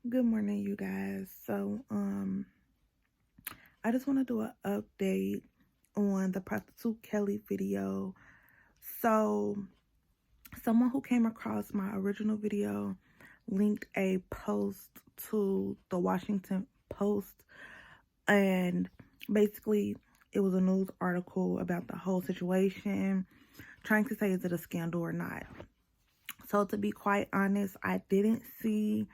Good morning, you guys. I just want to do an update on the Prostitute Kelly video. So, someone who came across my original video linked a post to the Washington Post, and basically, it was a news article about the whole situation, trying to say is it a scandal or not. So, to be quite honest, I didn't see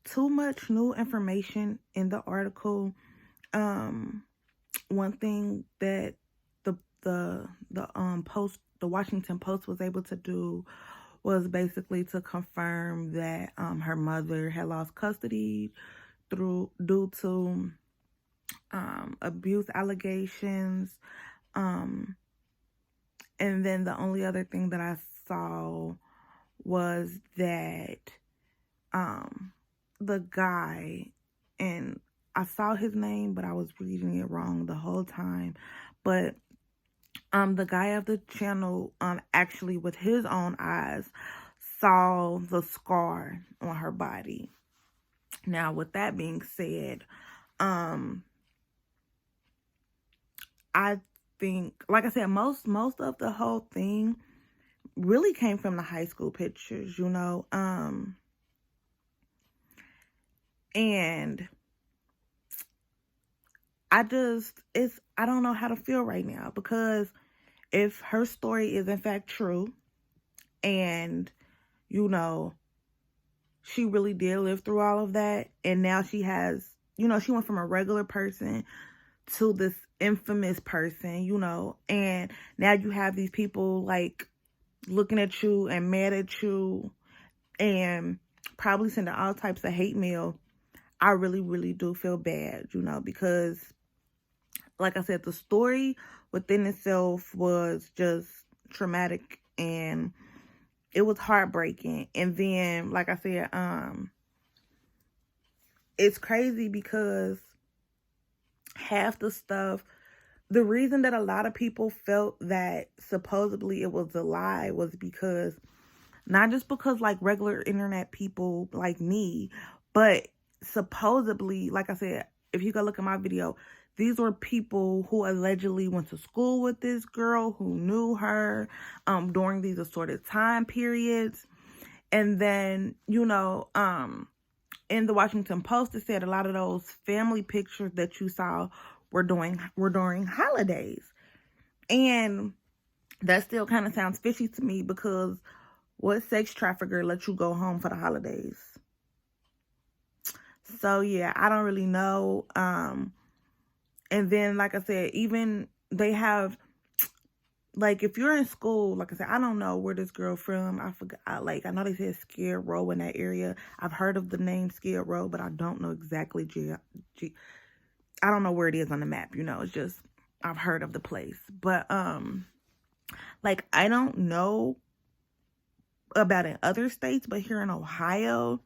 too much new information in the article. Um, One thing that the Washington Post was able to do was basically to confirm that her mother had lost custody due to abuse allegations. Um, and then the only other thing that I saw was that the guy, and I saw his name, but I was reading it wrong the whole time. But the guy of the channel actually with his own eyes saw the scar on her body. Now, with that being said, I think, like I said, most of the whole thing really came from the high school pictures, and I don't know how to feel right now, because if her story is in fact true, and she really did live through all of that, and now she has, she went from a regular person to this infamous person, and now you have these people like looking at you and mad at you and probably sending all types of hate mail. I really, really do feel bad, because like I said, the story within itself was just traumatic, and it was heartbreaking. And then, like I said, it's crazy because half the stuff, the reason that a lot of people felt that supposedly it was a lie was because, not just because like regular internet people like me, but supposedly, like I said, if you go look at my video, these were people who allegedly went to school with this girl, who knew her during these assorted time periods. And then, in the Washington Post, it said a lot of those family pictures that you saw were during holidays. And that still kind of sounds fishy to me, because what sex trafficker lets you go home for the holidays? So yeah, I don't really know. And then, like I said, even they have, like, if you're in school, like I said, I don't know where this girl from. I forgot. I know they said Skid Row in that area. I've heard of the name Skid Row, but I don't know exactly. I don't know where it is on the map. It's just I've heard of the place. But like, I don't know about in other states, but here in Ohio,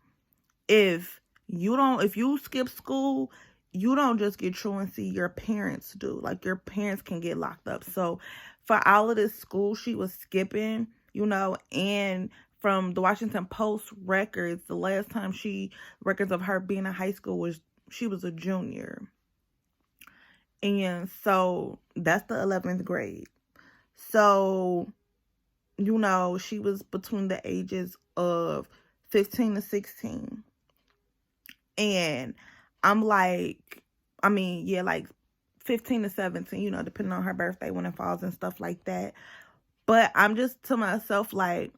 if you skip school, you don't just get truancy, your parents do. Like, your parents can get locked up. So for all of this school she was skipping, and from the Washington Post records, the last time records of her being in high school was she was a junior. And so that's the 11th grade. So, she was between the ages of 15 to 16. And I'm like, like 15 to 17, depending on her birthday, when it falls and stuff like that. But I'm just to myself like,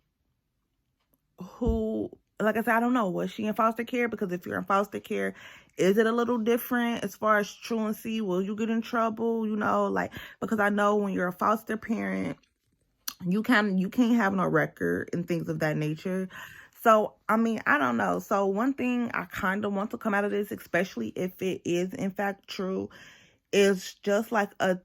like I said, I don't know. Was she in foster care? Because if you're in foster care, is it a little different as far as truancy? Will you get in trouble? Because I know when you're a foster parent, you can't have no record and things of that nature. So, I don't know. So, one thing I kind of want to come out of this, especially if it is in fact true, is just like a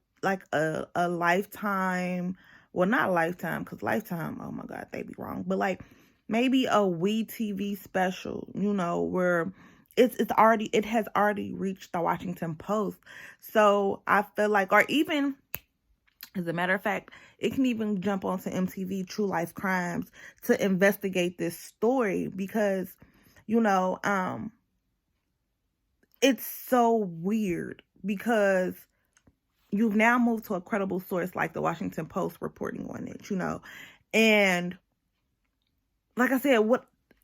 Lifetime, well, not Lifetime, because Lifetime, oh my God, they be wrong, but like maybe a WeTV special, where it has already reached the Washington Post. So I feel like, or even, as a matter of fact, it can even jump onto MTV True Life Crimes to investigate this story, because you know, it's so weird because you've now moved to a credible source like the Washington Post reporting on it, and like I said,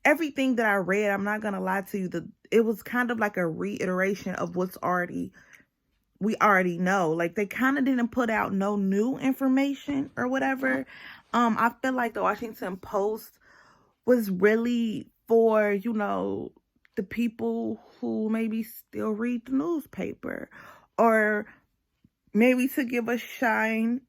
everything that I read, I'm not gonna lie to you, it was kind of like a reiteration of we already know. Like, they kind of didn't put out no new information or whatever. I feel like the Washington Post was really for, the people who maybe still read the newspaper, or maybe to give a shine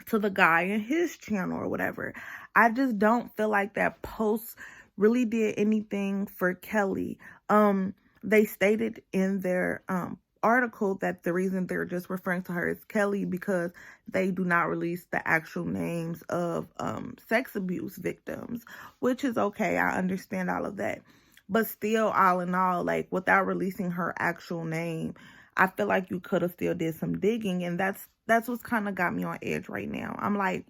to the guy and his channel or whatever. I just don't feel like that post really did anything for Kelly. They stated in their article that the reason they're just referring to her as Kelly because they do not release the actual names of sex abuse victims, which is okay. I understand all of that. But still, all in all, like, without releasing her actual name, I feel like you could have still did some digging, and that's what's kind of got me on edge right now. I'm like,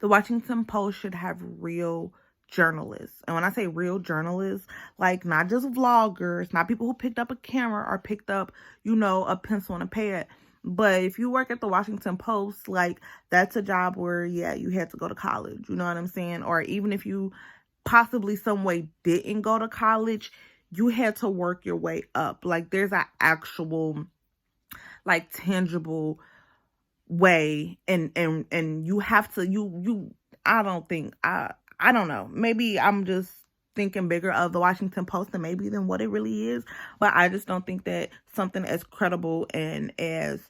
the Washington Post should have real journalists. And when I say real journalists, like, not just vloggers, not people who picked up a camera or picked up, a pencil and a pad. But if you work at the Washington Post, like, that's a job where, yeah, you had to go to college. You know what I'm saying? Or even if you possibly some way didn't go to college, you had to work your way up. Like, there's an actual, like, tangible way, and you have to, I don't know, maybe I'm just thinking bigger of the Washington Post than what it really is, but I just don't think that something as credible and as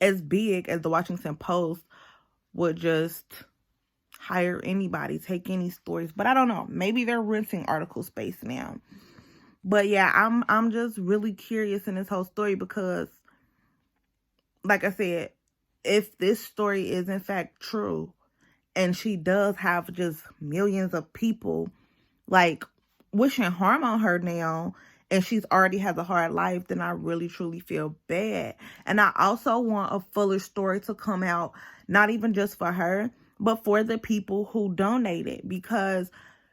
as big as the Washington Post would just hire anybody, take any stories. But I don't know, maybe they're renting article space now. But yeah, I'm just really curious in this whole story because, like I said, if this story is in fact true and she does have just millions of people like wishing harm on her now, and she's already has a hard life, then I really truly feel bad. And I also want a fuller story to come out, not even just for her, but for the people who donated, because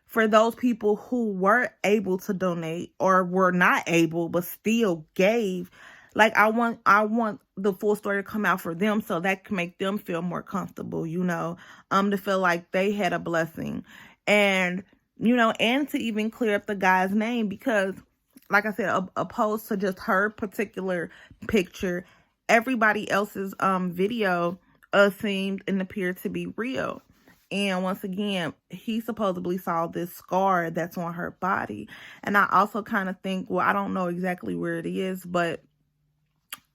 for those people who were able to donate or were not able but still gave, like, I want the full story to come out for them so that can make them feel more comfortable, to feel like they had a blessing. And, and to even clear up the guy's name, because, like I said, opposed to just her particular picture, everybody else's video seemed and appeared to be real. And once again, he supposedly saw this scar that's on her body. And I also kind of think, well, I don't know exactly where it is, but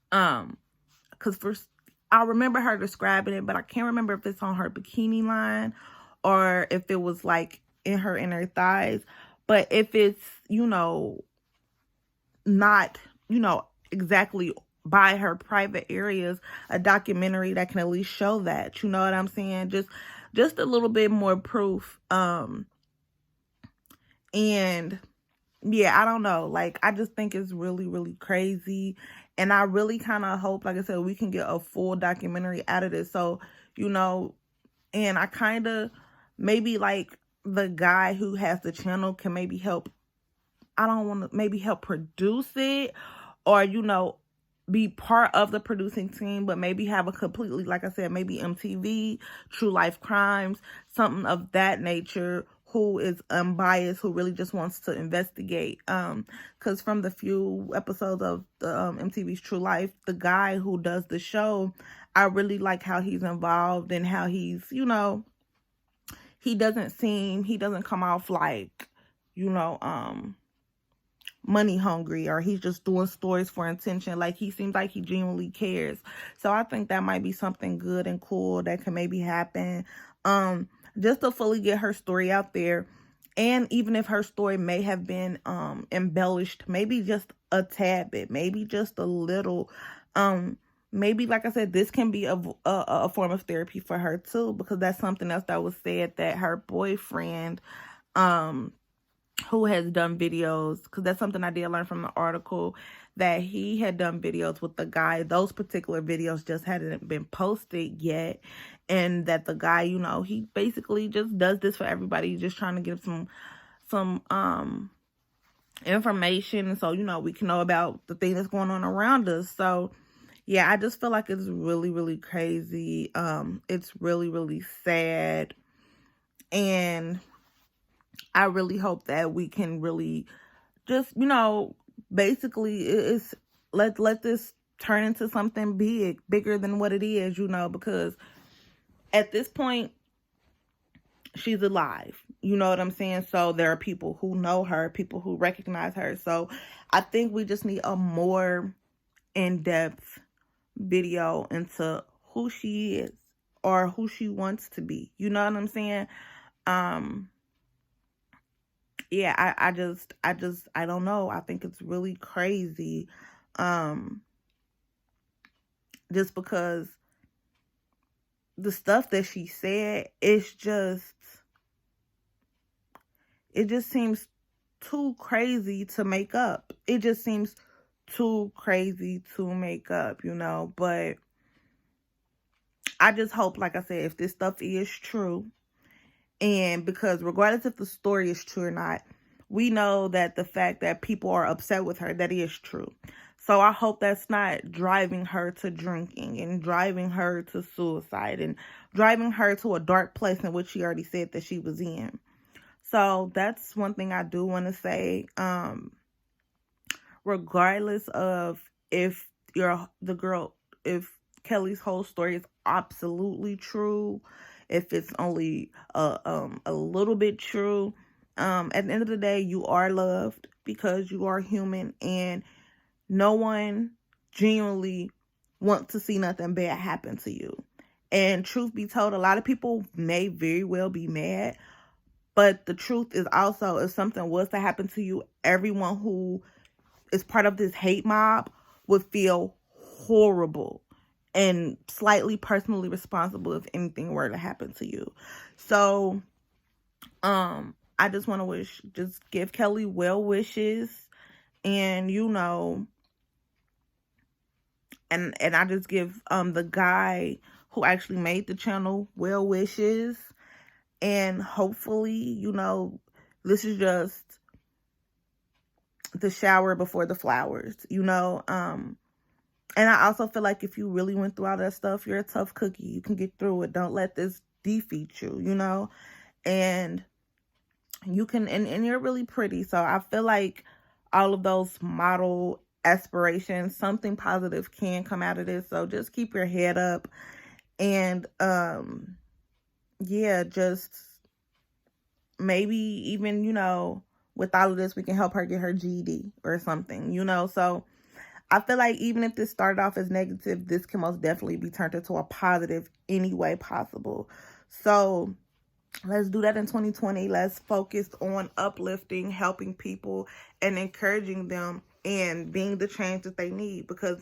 because first I remember her describing it, but I can't remember if it's on her bikini line or if it was like in her inner thighs. But if it's, not, exactly by her private areas, a documentary that can at least show that, you know what I'm saying? Just a little bit more proof. And yeah, I don't know. Like, I just think it's really, really crazy. And I really kind of hope, like I said, we can get a full documentary out of this. So, and I kind of, maybe like the guy who has the channel can maybe help. I don't want to maybe help produce it, or, be part of the producing team, but maybe have a completely, like I said, maybe MTV, True Life Crimes, something of that nature, who is unbiased, who really just wants to investigate. Because from the few episodes of the MTV's True Life, the guy who does the show, I really like how he's involved and how he's, he doesn't come off like, money hungry, or he's just doing stories for attention. Like, he seems like he genuinely cares. So I think that might be something good and cool that can maybe happen, just to fully get her story out there. And even if her story may have been embellished, maybe just a tad bit, maybe just a little, maybe, like I said, this can be a form of therapy for her too, because that's something else that was said, that her boyfriend, who has done videos, because that's something I did learn from the article, that he had done videos with the guy. Those particular videos just hadn't been posted yet. and that the guy, you know, he basically just does this for everybody. He's just trying to give some information so, you know, we can know about the thing that's going on around us. So yeah, I just feel like it's really, really crazy. It's really, really sad. And I really hope that we can really just, you know, basically it's let this turn into something bigger than what it is, you know, because at this point she's alive. You know what I'm saying? So there are people who know her, people who recognize her. So I think we just need a more in-depth video into who she is or who she wants to be. You know what I'm saying? Yeah, I don't know. I think it's really crazy. Just because the stuff that she said, it just seems too crazy to make up. It just seems too crazy to make up, you know. But I just hope, like I said, if this stuff is true, and because regardless if the story is true or not, we know that the fact that people are upset with her, that is true. So I hope that's not driving her to drinking and driving her to suicide and driving her to a dark place in which she already said that she was in. So that's one thing I do want to say. Regardless of if if Kelly's whole story is absolutely true, if it's only a little bit true, at the end of the day, you are loved because you are human, and no one genuinely wants to see nothing bad happen to you. And truth be told, a lot of people may very well be mad, but the truth is also, if something was to happen to you, everyone who is part of this hate mob would feel horrible and slightly personally responsible if anything were to happen to you. So, I just want to just give Kelly well wishes, and you know, and I just give the guy who actually made the channel well wishes, and hopefully, you know, this is just the shower before the flowers, you know. And I also feel like if you really went through all that stuff, you're a tough cookie. You can get through it. Don't let this defeat you, you know. And you can, and you're really pretty. So I feel like all of those model aspirations, something positive can come out of this. So just keep your head up. And yeah, just maybe even, you know, with all of this, we can help her get her GED or something, you know. So I feel like even if this started off as negative, this can most definitely be turned into a positive any way possible. So let's do that in 2020. Let's focus on uplifting, helping people, and encouraging them and being the change that they need. Because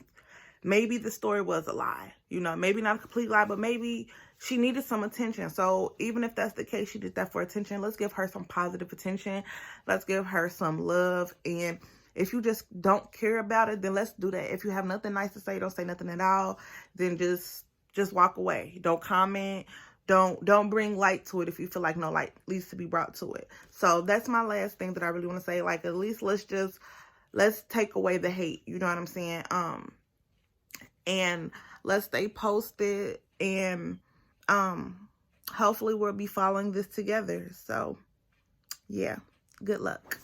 maybe the story was a lie, you know, maybe not a complete lie, but maybe she needed some attention. So even if that's the case, she did that for attention. Let's give her some positive attention. Let's give her some love. And if you just don't care about it, then let's do that. If you have nothing nice to say, don't say nothing at all. Then just walk away. Don't comment. Don't bring light to it if you feel like no light needs to be brought to it. So that's my last thing that I really want to say. Like, at least let's take away the hate. You know what I'm saying? And let's stay posted, and hopefully we'll be following this together. So yeah, good luck.